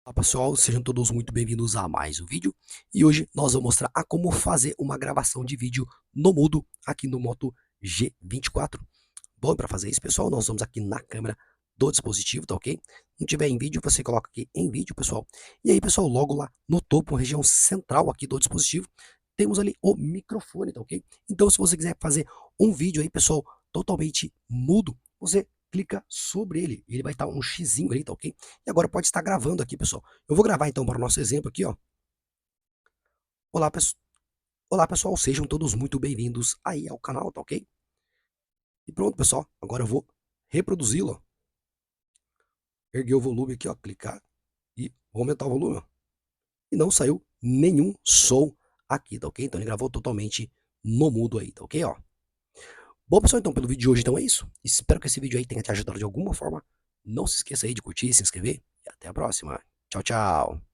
Olá pessoal, sejam todos muito bem-vindos a mais um vídeo. E hoje nós vamos mostrar a como fazer uma gravação de vídeo no mudo aqui no Moto G24. Bom, para fazer isso pessoal, nós vamos aqui na câmera do dispositivo, tá ok? Não tiver em vídeo, você coloca aqui em vídeo, pessoal. E aí pessoal, logo lá no topo, região central aqui do dispositivo, temos ali o microfone, tá ok? Então se você quiser fazer um vídeo aí pessoal, totalmente mudo, você clica sobre ele, ele vai estar um xizinho ali, tá ok? E agora pode estar gravando aqui, pessoal. Eu vou gravar então para o nosso exemplo aqui, ó. Olá, Olá, pessoal, sejam todos muito bem-vindos aí ao canal, tá ok? E pronto, pessoal, agora eu vou reproduzi-lo, ó. Erguer o volume aqui, ó, clicar e vou aumentar o volume, ó. E não saiu nenhum som aqui, tá ok? Então ele gravou totalmente no mudo aí, tá ok, ó. Bom, pessoal, então pelo vídeo de hoje então é isso. Espero que esse vídeo aí tenha te ajudado de alguma forma. Não se esqueça aí de curtir, se inscrever e até a próxima. Tchau, tchau.